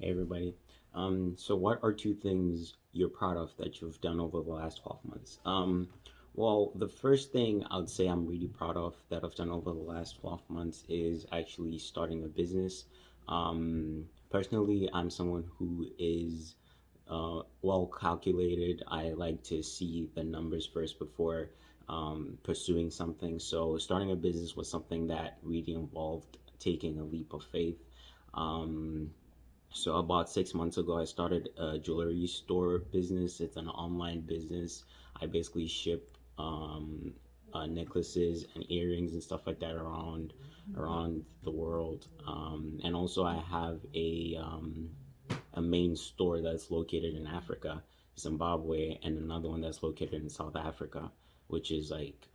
Hey everybody. So what are two things you're proud of that you've done over the last 12 months? Well, the first thing I would say I'm really proud of that I've done over the last 12 months is actually starting a business. Personally, I'm someone who is well calculated. I like to see the numbers first before pursuing something. So starting a business was something that really involved taking a leap of faith. Um, so about 6 months ago, I started a jewelry store business. It's an online business. I basically ship necklaces and earrings and stuff like that around the world. And also, I have a main store that's located in Africa, Zimbabwe, and another one that's located in South Africa, which is like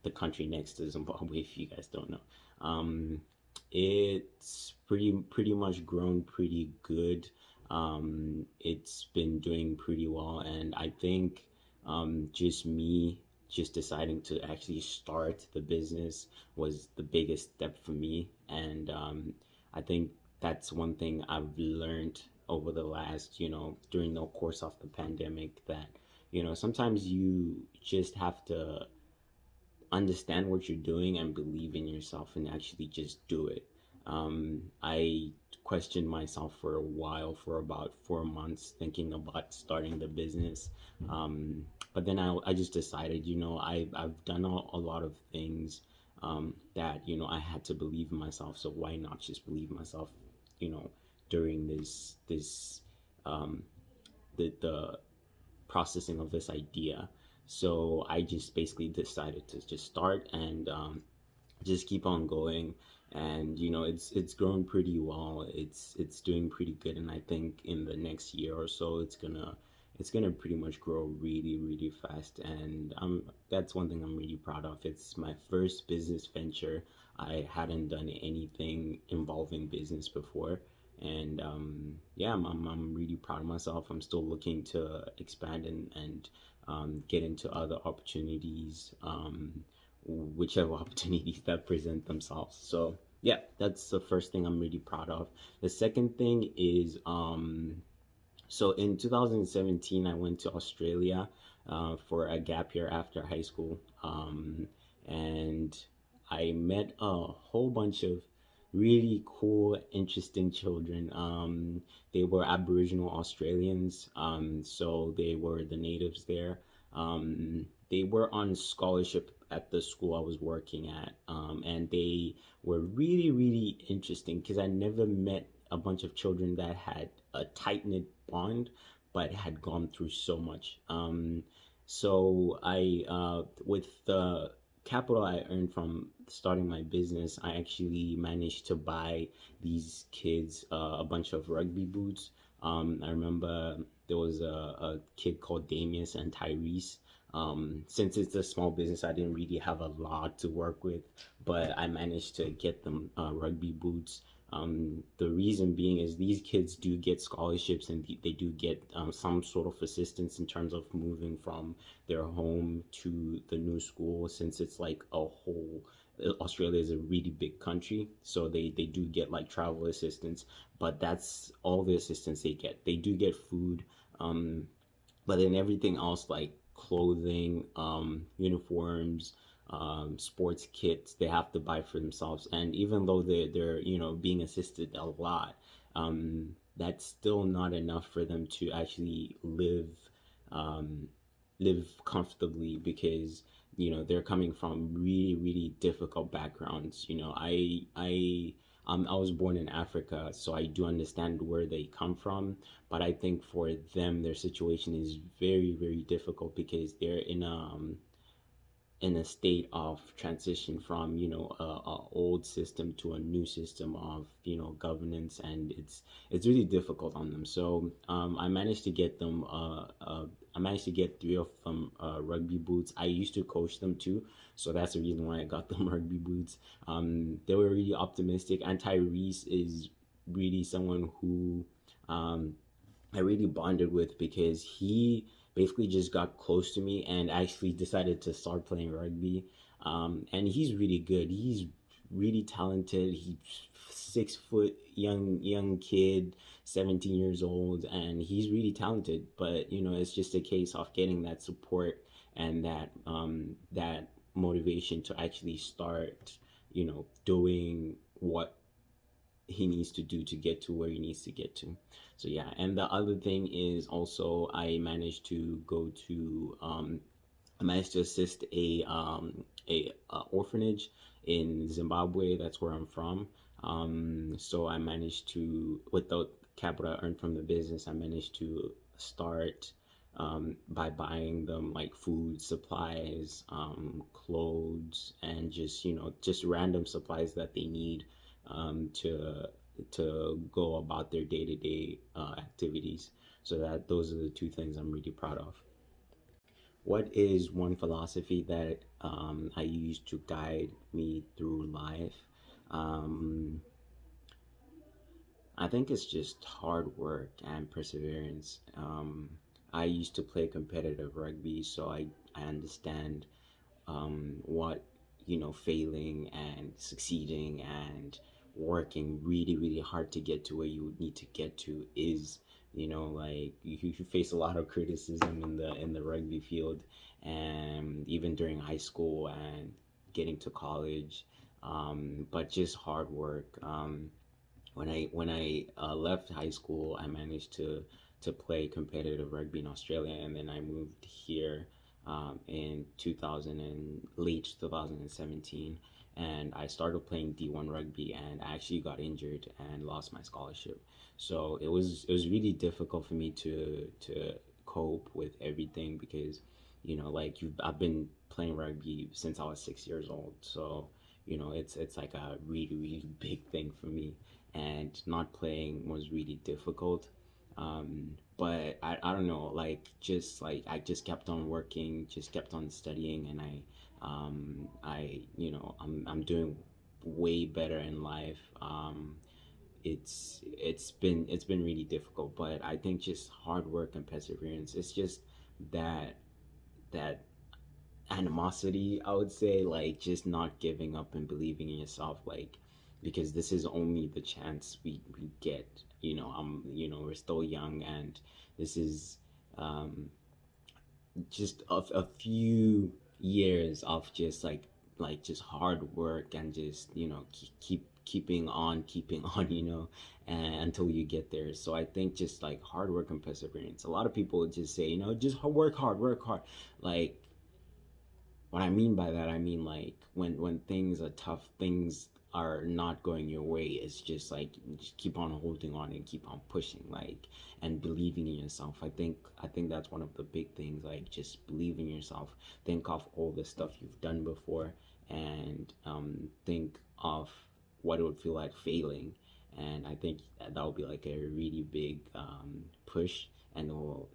the country next to Zimbabwe, if you guys don't know. Um, it's pretty much grown pretty good. It's been doing pretty well, and I think just me just deciding to actually start the business was the biggest step for me, and I think that's one thing I've learned over the last, during the course of the pandemic that, sometimes you just have to understand what you're doing and believe in yourself and actually just do it. I questioned myself for a while, for about 4 months, thinking about starting the business. Um, but then I just decided, I've done a lot of things that, I had to believe in myself. So why not just believe in myself, you know, during this um, the processing of this idea. So I just basically decided to just start and just keep on going. And it's grown pretty well. It's doing pretty good, and I think in the next year or so, it's gonna pretty much grow really really fast. And that's one thing I'm really proud of. It's my first business venture. I hadn't done anything involving business before, and yeah, I'm really proud of myself. I'm still looking to expand and get into other opportunities, whichever opportunities that present themselves. So yeah, that's the first thing I'm really proud of. The second thing is so in 2017 I went to Australia for a gap year after high school, and I met a whole bunch of really cool, interesting children. They were Aboriginal Australians, so they were the natives there. They were on scholarship at the school I was working at, and they were really, really interesting because I never met a bunch of children that had a tight knit bond, but had gone through so much. So with the capital I earned from starting my business, I actually managed to buy these kids a bunch of rugby boots. I remember there was a kid called Damius and Tyrese. Since it's a small business, I didn't really have a lot to work with, but I managed to get them rugby boots. The reason being is these kids do get scholarships, and they do get some sort of assistance in terms of moving from their home to the new school, since it's like a whole Australia is a really big country, so they do get like travel assistance, but that's all the assistance they get. They do get food, but then everything else like clothing, uniforms, sports kits, they have to buy for themselves. And even though they're being assisted a lot, that's still not enough for them to actually um, live comfortably, because they're coming from really really difficult backgrounds. I was born in Africa, so I do understand where they come from, but I think for them their situation is very very difficult because they're in a state of transition from a old system to a new system of governance, and it's really difficult on them. So I managed to get them I managed to get three of them rugby boots. I used to coach them too, so that's the reason why I got them rugby boots. They were really optimistic, and Tyrese is really someone who um, I really bonded with, because he basically just got close to me and actually decided to start playing rugby. And he's really good. He's really talented. He's 6 foot young kid, 17 years old, and he's really talented. But it's just a case of getting that support and that motivation to actually start doing what he needs to do to get to where he needs to get to. So yeah, and the other thing is also I managed to assist a orphanage in Zimbabwe. That's where I'm from. So I managed to, with the capital I earned from the business, I managed to start by buying them like food supplies, clothes, and just random supplies that they need to go about their day-to-day activities. So that those are the two things I'm really proud of. What is one philosophy that I use to guide me through life? Um, I think it's just hard work and perseverance. I used to play competitive rugby, so I understand what failing and succeeding and working really really hard to get to where you would need to get to is. Like you face a lot of criticism in the rugby field, and even during high school and getting to college, but just hard work. When I left high school, I managed to play competitive rugby in Australia, and then I moved here in 2000 and late 2017, and I started playing D1 rugby, and I actually got injured and lost my scholarship. So it was really difficult for me to cope with everything because like I've been playing rugby since I was 6 years old. So it's like a really really big thing for me, and not playing was really difficult. But I don't know, like I just kept on working, just kept on studying, and I'm doing way better in life. It's been really difficult, but I think just hard work and perseverance. It's just that that animosity, I would say, like just not giving up and believing in yourself, like because this is only the chance we get. We're still young, and this is um just a few years of just like just hard work and just keeping on, and until you get there. So I think just like hard work and perseverance. A lot of people just say, just work hard. Like what I mean by that, I mean like when things are tough, things are not going your way. It's just like just keep on holding on and keep on pushing, like, and believing in yourself. I think that's one of the big things. Like just believe in yourself. Think of all the stuff you've done before, and think of what it would feel like failing. And I think that will be like a really big push, and it will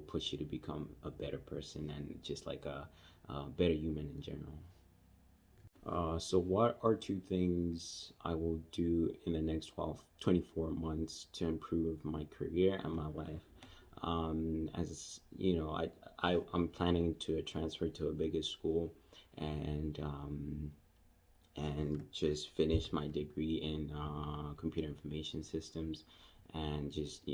push you to become a better person and just like a better human in general. So what are two things I will do in the next 24 months to improve my career and my life? As you know, I'm planning to transfer to a bigger school, and just finish my degree in computer information systems, and just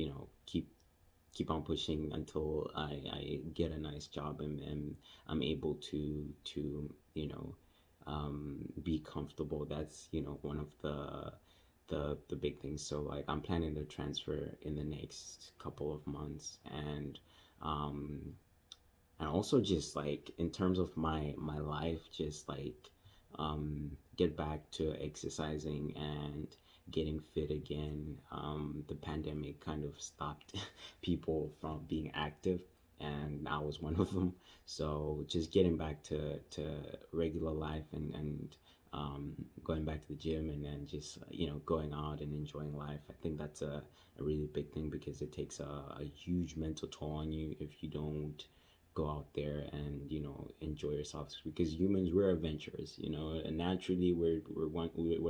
keep on pushing until I get a nice job, and I'm able to be comfortable. That's one of the big things. So like I'm planning to transfer in the next couple of months, um and also just like in terms of my life, just like get back to exercising and getting fit again. The pandemic kind of stopped people from being active, and I was one of them. So just getting back to regular life, and going back to the gym, and then just going out and enjoying life. I think that's a really big thing, because it takes a huge mental toll on you if you don't go out there and enjoy yourselves, because humans, we're adventurous, and naturally we're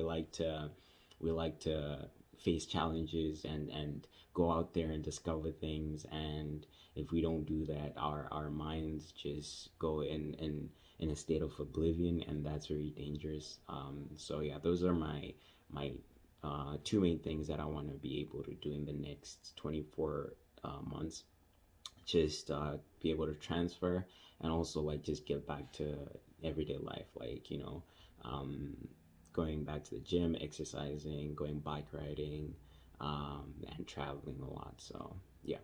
like to face challenges and go out there and discover things. And if we don't do that, our minds just go in a state of oblivion, and that's very dangerous. So yeah, those are my two main things that I want to be able to do in the next 24 months. Just be able to transfer, and also like just get back to everyday life, like um, going back to the gym, exercising, going bike riding, and traveling a lot. So yeah.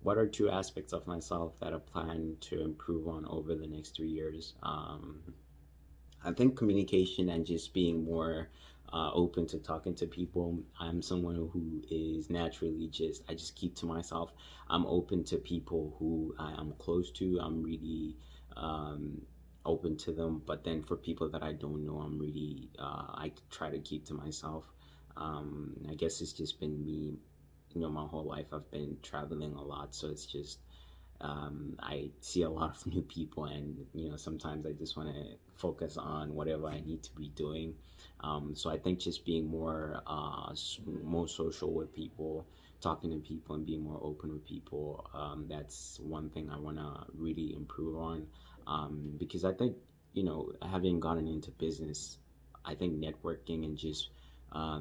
What are two aspects of myself that I plan to improve on over the next 3 years? I think communication and just being more open to talking to people. I'm someone who is naturally I just keep to myself. I'm open to people who I am close to. I'm really um, open to them. But then for people that I don't know, I try to keep to myself. I guess it's just been me, my whole life. I've been traveling a lot. So it's just I see a lot of new people, and sometimes I just want to focus on whatever I need to be doing. So I think just being more social with people, talking to people, and being more open with people. That's one thing I want to really improve on, because I think having gotten into business, I think networking and just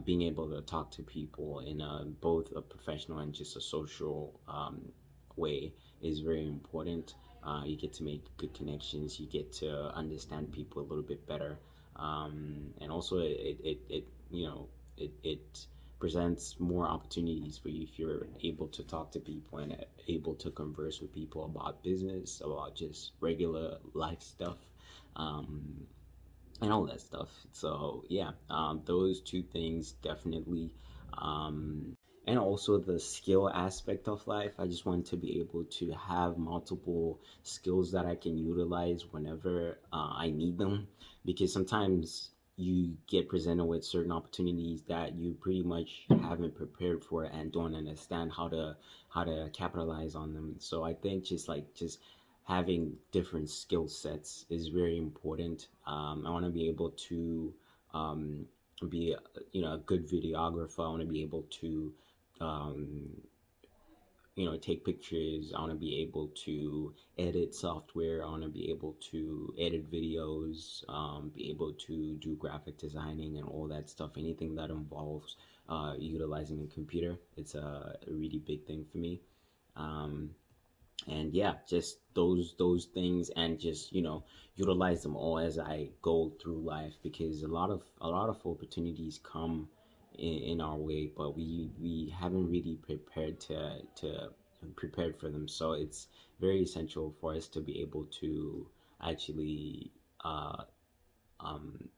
being able to talk to people in both a professional and just a social way is very important. You get to make good connections. You get to understand people a little bit better, and also it presents more opportunities for you if you're able to talk to people and able to converse with people about business, about just regular life stuff. Um, and all that stuff. So yeah, those two things definitely. And also the skill aspect of life. I just want to be able to have multiple skills that I can utilize whenever I need them, because sometimes you get presented with certain opportunities that you pretty much haven't prepared for and don't understand how to capitalize on them. So I think just having different skill sets is very important. I want to be able to um, be a good videographer. I want to be able to um, take pictures. I want to be able to edit software. I want to be able to edit videos, be able to do graphic designing and all that stuff. Anything that involves utilizing a computer, it's a really big thing for me. Um, and yeah, just those things, and just utilize them all as I go through life, because a lot of opportunities come in our way, but we haven't really prepared for them. So it's very essential for us to be able to actually uh um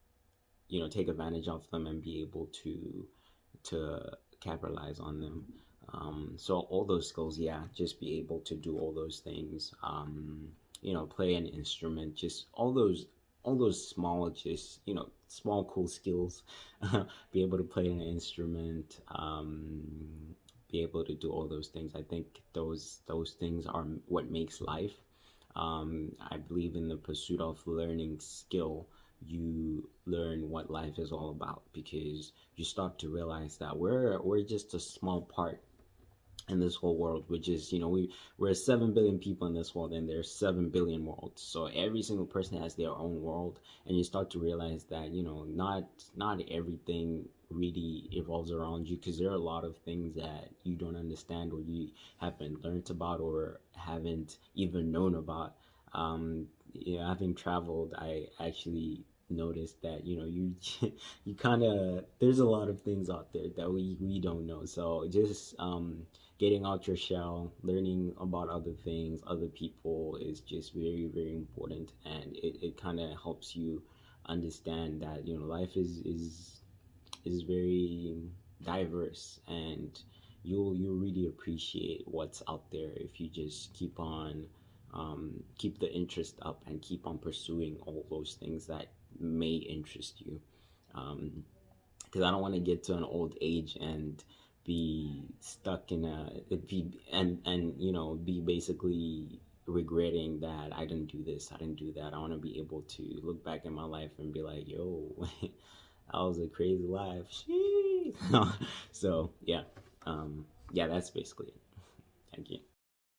take advantage of them and be able to capitalize on them. So all those skills, yeah, just be able to do all those things. Play an instrument, just all those small, just small cool skills. Be able to play an instrument, be able to do all those things. I think those things are what makes life. I believe in the pursuit of learning skill, you learn what life is all about, because you start to realize that we're just a small part in this whole world, which is we're 7 billion people in this world, and there's 7 billion worlds. So every single person has their own world, and you start to realize that not everything really evolves around you, because there are a lot of things that you don't understand, or you haven't learned about, or haven't even known about. Having traveled, I actually noticed that you kind of, there's a lot of things out there that we don't know. So just getting out your shell, learning about other things, other people, is just very, very important, and it kind of helps you understand that life is very diverse, and you'll really appreciate what's out there if you just keep the interest up and keep on pursuing all those things that may interest you. Because I don't want to get to an old age and be stuck in be and be basically regretting that I didn't do this, I didn't do that. I want to be able to look back in my life and be like, yo, that was a crazy life. Sheesh. So yeah, yeah, that's basically it. Thank you.